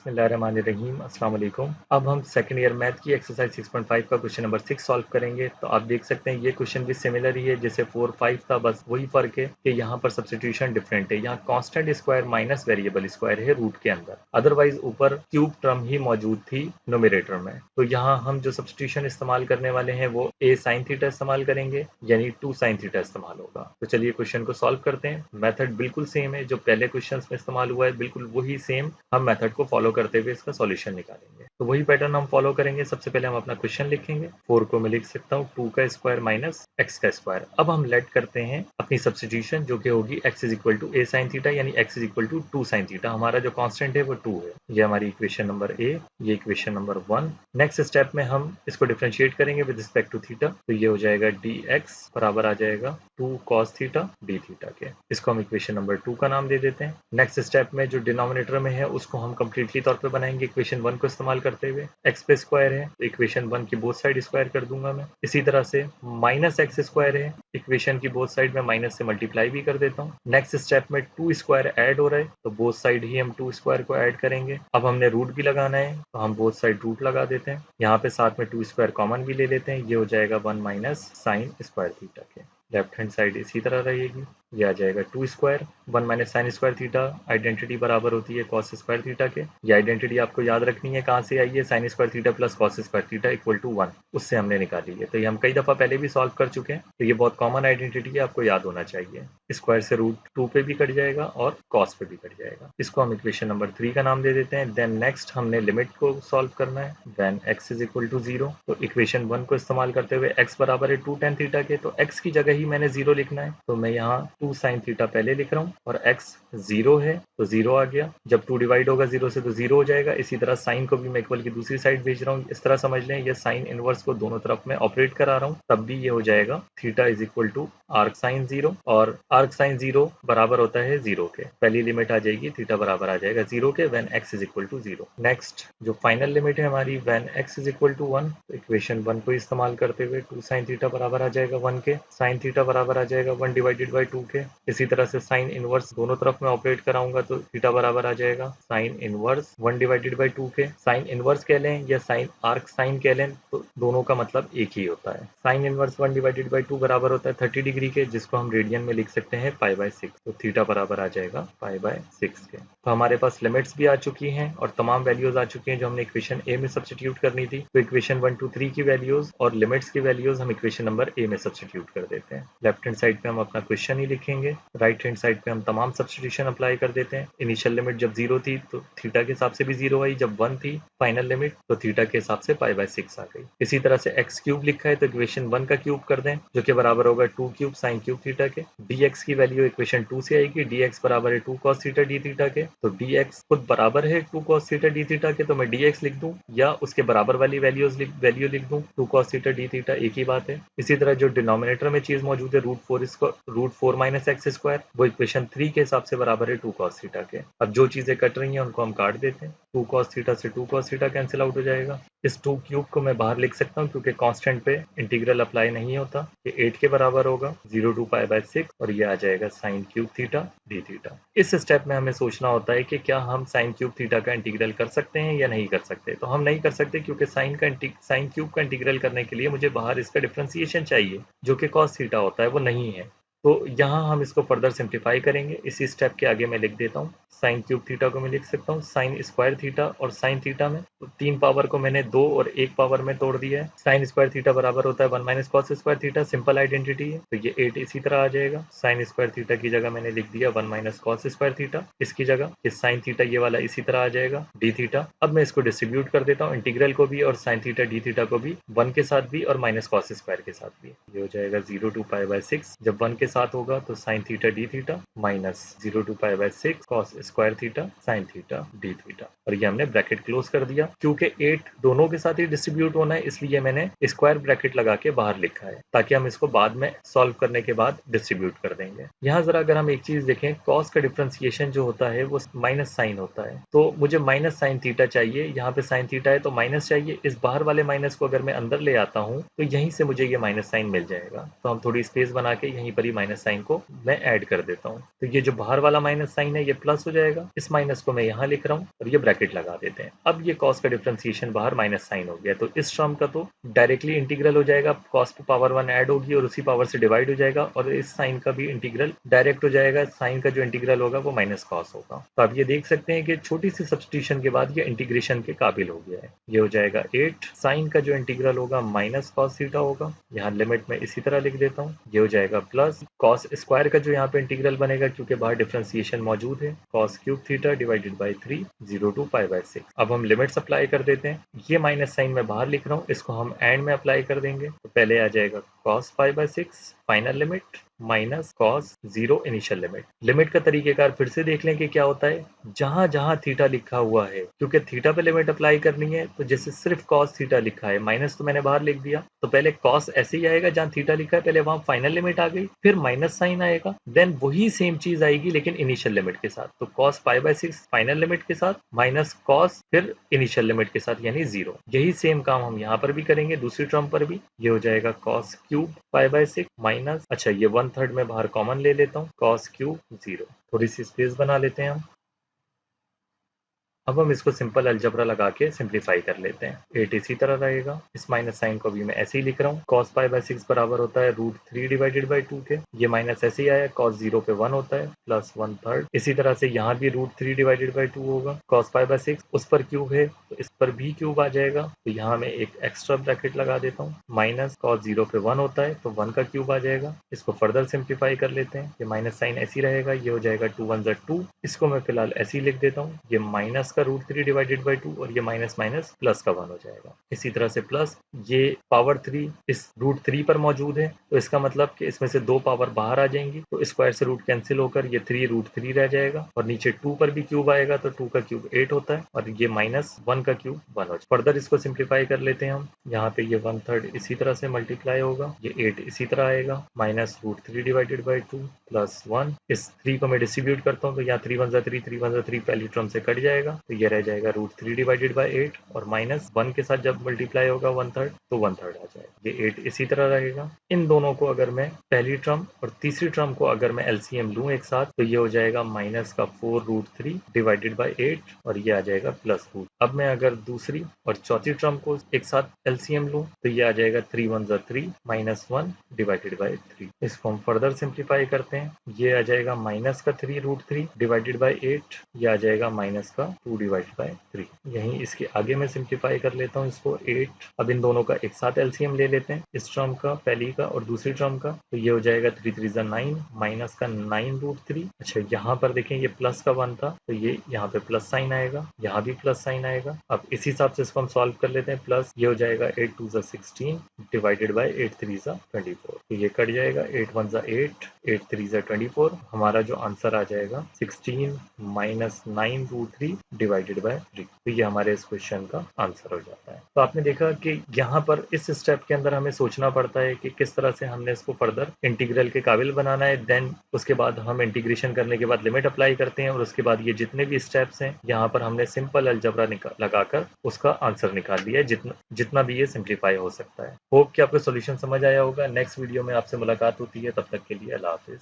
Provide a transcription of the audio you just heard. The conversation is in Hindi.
बिस्मिल्लाहिर्रहमानिर्रहीम अस्सलाम वालेकुम। अब हम सेकंड ईयर मैथ की एक्सरसाइज 6.5 का क्वेश्चन नंबर 6 सॉल्व करेंगे। तो आप देख सकते हैं ये क्वेश्चन भी सिमिलर ही है जैसे 4 5 था, बस वही फर्क है कि यहाँ पर सब्स्टिट्यूशन डिफरेंट है। यहाँ constant square minus variable square है रूट के अंदर, अदरवाइज ऊपर क्यूब टर्म ही मौजूद थी न्यूमरेटर में। तो यहाँ हम जो सब्स्टिट्यूशन इस्तेमाल करने वाले हैं वो a sin थीटा इस्तेमाल करेंगे, यानी 2 sin थीटा इस्तेमाल होगा। तो चलिए क्वेश्चन को सॉल्व करते हैं। मेथड बिल्कुल सेम है जो पहले क्वेश्चन में इस्तेमाल हुआ है, बिल्कुल वही सेम हम मेथड को फॉलो करते हुए इसका सॉल्यूशन निकालेंगे। तो वही पैटर्न हम फॉलो करेंगे। सबसे पहले हम अपना क्वेश्चन लिखेंगे। 4 को मैं लिख सकता हूँ 2 का स्क्वायर माइनस x का स्क्वायर। अब हम लेट करते हैं अपनी सब्स्टिट्यूशन जो कि होगी x is equal to a sin theta, यानी x is equal to 2 sin theta. हमारा जो कांस्टेंट है वो 2 है। ये हमारी इक्वेशन नंबर a, ये इक्वेशन नंबर 1। नेक्स्ट स्टेप में हम इसको डिफरेंशिएट करेंगे विद रिस्पेक्ट टू थीटा। तो ये हो जाएगा dx बराबर आ जाएगा 2 cos थीटा d थीटा के। इसको हम इक्वेशन नंबर 2 का नाम दे देते हैं। नेक्स्ट स्टेप में जो डिनोमिनेटर में है उसको हम कंप्लीटली तौर पे बनाएंगे इक्वेशन 1 को इस्तेमाल करते हुए। x पे स्क्वायर है तो इक्वेशन 1 की बोथ साइड स्क्वायर कर दूंगा मैं। इसी तरह से माइनस एक्स स्क्वायर है, इक्वेशन की बोथ साइड में माइनस से मल्टीप्लाई भी कर देता हूँ। नेक्स्ट स्टेप में 2 स्क्वायर ऐड हो रहा है तो बोथ साइड ही हम 2 स्क्वायर को ऐड करेंगे। अब हमने रूट भी लगाना है तो हम बोथ साइड रूट लगा देते हैं। यहाँ पे साथ में 2 स्क्वायर कॉमन भी ले लेते हैं। ये हो जाएगा 1 माइनस साइन स्क्वायर थीटा के। लेफ्ट हैंड साइड इसी तरह रहेगी। ये आ जाएगा 2 square 1 minus sign square theta. Identity बराबर होती है कॉस स्क्वायर थीटा के। ये आइडेंटिटी आपको याद रखनी है कहाँ से आई है, sine square theta plus cos square theta equal to 1, उससे हमने निकाली है। तो ये हम कई दफा पहले भी सॉल्व कर चुके हैं, तो ये बहुत कॉमन आइडेंटिटी है, आपको याद होना चाहिए। स्क्वायर से रूट 2 पे भी कट जाएगा और कॉस पे भी कट जाएगा। इसको हम इक्वेशन नंबर 3 का नाम दे देते हैं। देन नेक्स्ट हमने लिमिट को सॉल्व करना है। Then x is equal to 0। तो इक्वेशन 1 को इस्तेमाल करते हुए x बराबर है 2 tan थीटा के, तो x की जगह ही मैंने 0 लिखना है। तो मैं यहाँ 2 sin थीटा पहले लिख रहा हूँ और x 0 है तो 0 आ गया। जब 2 डिवाइड होगा 0 से तो 0 हो जाएगा। इसी तरह साइन को भी मैं इक्वल की दूसरी साइड भेज रहा हूँ। इस तरह समझ लें ये साइन इनवर्स को दोनों तरफ में ऑपरेट करा रहा हूँ, तब भी ये हो जाएगा theta is equal to arc sine 0, और आर्क साइन 0 बराबर होता है 0 के। पहली लिमिट आ जाएगी थीटा बराबर आ जाएगा 0 के when x is equal to 0। Next जो फाइनल लिमिट है हमारी when x is equal to 1, तो इक्वेशन 1 को इस्तेमाल करते हुए 2 sin थीटा बराबर आ जाएगा 1 के। साइन थीटा बराबर आ जाएगा 1 डिवाइडेड बाई 2 के। इसी तरह से साइन इनवर्स दोनों तरफ में ऑपरेट कराऊंगा तो थीटा बराबर आ जाएगा साइन इनवर्स 1 डिवाइडेड बाई 2 के। साइन इनवर्स कह लें या साइन आर्क साइन कह लें तो दोनों का मतलब एक ही होता है। साइन इनवर्स 1 डिवाइडेड बाई 2 बराबर होता है 30 डिग्री के, जिसको हम रेडियन में लिख सकते हैं पाई बाय 6। तो थीटा बराबर आ जाएगा पाई बाय 6 के। तो हमारे पास लिमिट्स भी आ चुकी हैं और तमाम वैल्यूज आ चुकी हैं जो हमने इक्वेशन ए में सब्स्टिट्यूट करनी थी। तो इक्वेशन 1 2 3 की वैल्यूज और लिमिट्स की वैल्यूज हम इक्वेशन नंबर ए में सब्स्टिट्यूट कर देते हैं। लेफ्ट हैंड साइड पे हम अपना क्वेश्चन ही लिखेंगे, राइट हैंड साइड पे हम तमाम सब्स्टिट्यूशन अप्लाई कर देते हैं। इनिशियल लिमिट जब 0 थी तो थीटा के हिसाब से भी 0 आई, जब 1 थी फाइनल लिमिट तो थीटा के हिसाब से पाई बाय 6 आ गई। इसी तरह से x क्यूब लिखा है तो इक्वेशन 1 का क्यूब कर दें जो कि बराबर होगा 2 क्यूब साइन क्यूब थीटा के। dx की वैल्यू इक्वेशन 2 से आएगी, dx बराबर है 2 cos थीटा d थीटा के। तो dx खुद बराबर है 2 cos थीटा d थीटा के, तो मैं dx लिख दूं या उसके बराबर वाली वैल्यू लिख दूं 2 cos थीटा d थीटा, एक ही बात है। इसी तरह जो डिनोमिनेटर में चीज मौजूद है रूट 4 माइनस एक्स स्क्वायर, वो इक्वेशन 3 के हिसाब से बराबर है 2 cos थीटा के। अब जो चीजें कट रही हैं उनको हम काट देते हैं। 2 cos थीटा से 2 cos थीटा कैंसिल आउट हो जाएगा। इस 2 क्यूब को मैं बाहर लिख सकता हूँ क्योंकि कांस्टेंट पे इंटीग्रल अप्लाई नहीं होता। ये 8 के बराबर होगा 0 टू पाई बाय 6 और ये आ जाएगा sine cube theta D theta. इस स्टेप में हमें सोचना होता है कि क्या हम साइन क्यूब थीटा का इंटीग्रल कर सकते हैं या नहीं कर सकते। तो हम नहीं कर सकते क्योंकि साइन क्यूब का इंटीग्रल करने के लिए मुझे बाहर इसका डिफरेंशिएशन चाहिए जो कि कॉस थीटा होता है, वो नहीं है। तो यहाँ हम इसको फर्दर सिंप्लीफाई करेंगे। इसी स्टेप के आगे मैं लिख देता हूँ साइन क्यूब थीटा को मैं लिख सकता हूँ साइन स्क्वायर थीटा और साइन थीटा में। तो 3 पावर को मैंने 2 और 1 पावर में तोड़ दिया है। साइन स्क्वायर थीटा बराबर होता है 1 minus cos square theta, simple identity है। तो ये 8 इसी तरह आ जाएगा। साइन स्क्वायर थीटा की जगह मैंने लिख दिया 1 माइनस कॉस स्क्वायर थीटा, इसकी जगह इस साइन थीटा ये वाला इसी तरह आ जाएगा डी थीटा। अब मैं इसको डिस्ट्रीब्यूट कर देता हूँ, इंटीग्रल को भी और साइन थीटा डी थीटा को भी, 1 के साथ भी और माइनस कॉस स्क्वायर के साथ भी। ये हो जाएगा 0 टू पाई बाय 6, जब 1 के साथ होगा तो sine theta D theta minus 0 to pi by 6 cos square theta sine theta D theta. और ये हमने ब्रैकेट क्लोज कर दिया। क्योंकि 8 दोनों के साथ ही डिस्ट्रीब्यूट होना है इसलिए मैंने स्क्वायर ब्रैकेट लगा के बाहर लिखा है ताकि हम इसको बाद में सॉल्व करने के बाद डिस्ट्रीब्यूट कर देंगे। यहाँ जरा अगर हम एक चीज देखें, कॉस का डिफरेंशिएशन जो होता है वो माइनस साइन होता है। तो मुझे माइनस साइन थीटा चाहिए, यहाँ पे साइन थीटा है तो माइनस चाहिए। इस बाहर वाले माइनस को अगर मैं अंदर ले आता हूँ तो यहीं से मुझे ये माइनस साइन मिल जाएगा। तो हम थोड़ी स्पेस बना के यहीं पर ही माइनस साइन को मैं ऐड कर देता हूँ। तो ये जो बाहर वाला माइनस साइन है ये प्लस हो जाएगा, इस माइनस को मैं यहाँ लिख रहा हूँ और ये ब्रैकेट लगा देते हैं। अब ये कॉस का डिफरेंशिएशन बाहर माइनस साइन हो गया, तो इस टर्म का तो डायरेक्टली इंटीग्रल हो जाएगा, कॉस पावर 1 ऐड होगी और उसी पावर से डिवाइड हो जाएगा, और इस साइन का भी इंटीग्रल डायरेक्ट हो जाएगा, साइन का जो इंटीग्रल होगा वो माइनस कॉस होगा। तो आप ये देख सकते हैं कि छोटी सी सब्स्टिट्यूशन के बाद ये इंटीग्रेशन के काबिल हो गया है। ये हो जाएगा 8, साइन का जो इंटीग्रल होगा माइनस कॉस थीटा होगा, यहाँ लिमिट में इसी तरह लिख देता हूँ। ये हो जाएगा प्लस कॉस स्क्वायर का जो यहाँ पे इंटीग्रल बनेगा, क्योंकि बाहर डिफरेंशिएशन मौजूद है, cos cube theta divided by 3 0 to pi by 6। अब हम लिमिट्स अप्लाई कर देते हैं। ये माइनस साइन मैं बाहर लिख रहा हूँ, इसको हम एंड में अप्लाई कर देंगे। तो पहले आ जाएगा cos pi by 6 final limit minus cos 0 initial limit. Limit का तरीकेकार फिर से देख लें कि क्या होता है। जहां जहां थीटा लिखा हुआ है, क्योंकि थीटा पे लिमिट अप्लाई करनी है, तो जैसे सिर्फ कॉस थीटा लिखा है, माइनस तो मैंने बाहर लिख दिया, तो पहले कॉस ऐसे ही आएगा जहां थीटा लिखा है, पहले वहां फाइनल लिमिट आ गई, फिर माइनस साइन आएगा, देन वही सेम चीज आएगी लेकिन इनिशियल लिमिट के साथ। तो cos pi by 6 final limit के साथ माइनस कॉस फिर इनिशियल लिमिट के साथ यानी 0। यही सेम काम हम यहाँ पर भी करेंगे, दूसरी टर्म पर भी। ये हो जाएगा cos cube pi by 6 minus, अच्छा ये 1/3 में बाहर कॉमन ले लेता हूँ, कॉस क्यूब 0। थोड़ी सी स्पेस बना लेते हैं हम। अब हम इसको सिंपल अलजबरा लगा के सिंप्लीफाई कर लेते हैं। 8 इसी तरह रहेगा, इस माइनस साइन को भी मैं ऐसे ही लिख रहा हूँ। cos पाई बाई 6 बराबर होता है √3 डिवाइडेड बाई 2 के, ये माइनस ऐसे ही आया, cos 0 पे 1 होता है प्लस 1/3। इसी तरह से यहाँ भी √3 डिवाइडेड बाई 2 होगा। cos पाई बाई 6 उस पर क्यूब है तो इस पर भी क्यूब आ जाएगा, तो यहाँ मैं एक एक्स्ट्रा ब्रैकेट लगा देता हूँ। माइनस cos 0 पे 1 होता है तो 1 का क्यूब आ जाएगा। इसको फर्दर सिंप्लीफाई कर लेते हैं। ये माइनस साइन ऐसी रहेगा, ये हो जाएगा 2 1 2। इसको मैं फिलहाल ऐसे ही लिख देता हूँ। ये माइनस का √3 डिवाइडेड बाई 2 और ये माइनस माइनस प्लस का 1 हो जाएगा। इसी तरह से प्लस ये पावर 3 इस √3 पर मौजूद है, तो इसका मतलब कि इसमें से 2 पावर बाहर आ जाएंगी, तो स्क्वायर से रूट कैंसिल होकर ये 3 √3 रह जाएगा, और नीचे 2 पर भी क्यूब आएगा तो 2 का क्यूब 8 होता है, और ये माइनस 1 का क्यूब 1 हो जाएगा। फर्दर इसको सिंप्लीफाई कर लेते हैं हम। यहाँ पे ये 1/3 इसी तरह से मल्टीप्लाई होगा, ये 8 इसी तरह आएगा, माइनस √3 डिवाइडेड बाई 2 प्लस 1। इस 3 को मैं डिस्ट्रीब्यूट करता हूँ, तो यहाँ 3 1 3 3 1 3 पहली टर्म से कट जाएगा, तो ये रह जाएगा √3 डिवाइडेड बाई 8, और माइनस 1 के साथ जब मल्टीप्लाई होगा 1/3 तो 1/3 आ जाएगा। ये 8 इसी तरह रहेगा। इन दोनों को अगर मैं पहली टर्म और तीसरी टर्म को अगर मैं एलसीएम लूँ एक साथ, तो ये हो जाएगा माइनस का 4√3 डिवाइडेड बाई 8, और ये आ जाएगा प्लस रूट। अब मैं अगर दूसरी और चौथी टर्म को एक साथ एलसीएम लूँ, तो ये आ जाएगा 3 1 3 माइनस 1 डिवाइडेड बाई 3। इसको हम फर्दर सिंप्लीफाई करते हैं। ये आ जाएगा माइनस का 3√3 डिवाइडेड बाई 8, ये आ जाएगा माइनस का 2 डिवाइडेड बाई 3। यहीं इसके आगे मैं सिंप्लीफाई कर लेता हूँ इसको 8। अब इन दोनों का एक साथ एलसीएम ले लेते हैं, इस टर्म का पहली का और दूसरी टर्म का, तो ये हो जाएगा 3 3 9 माइनस का 9√3। अच्छा यहाँ पर देखें ये प्लस का 1 था, तो ये यहाँ पे प्लस साइन आएगा, यहाँ भी प्लस साइन आएगा। अब इस हिसाब से इसको हम सॉल्व कर लेते हैं। प्लस ये हो जाएगा 8 2 16 डिवाइडेड बाई 8 3 24, तो ये कट जाएगा 8 1 8 8 3 24। हमारा जो आंसर आ जाएगा 16 माइनस 9√3 डिवाइडेड बाय 3। तो ये हमारे इस क्वेश्चन का आंसर हो जाता है। तो आपने देखा कि यहाँ पर इस स्टेप के अंदर हमें सोचना पड़ता है कि किस तरह से हमने इसको फर्दर इंटीग्रल के काबिल बनाना है। देन उसके बाद हम इंटीग्रेशन करने के बाद लिमिट अप्लाई करते हैं, और उसके बाद ये जितने भी स्टेप्स हैं यहाँ पर हमने सिंपल अलजबरा लगाकर उसका आंसर निकाल दिया है, जितना भी ये सिंप्लीफाई हो सकता है। होप कि आपको सोल्यूशन समझ आया होगा। नेक्स्ट वीडियो में आपसे मुलाकात होती है, तब तक के लिए अल्लाह हाफिज।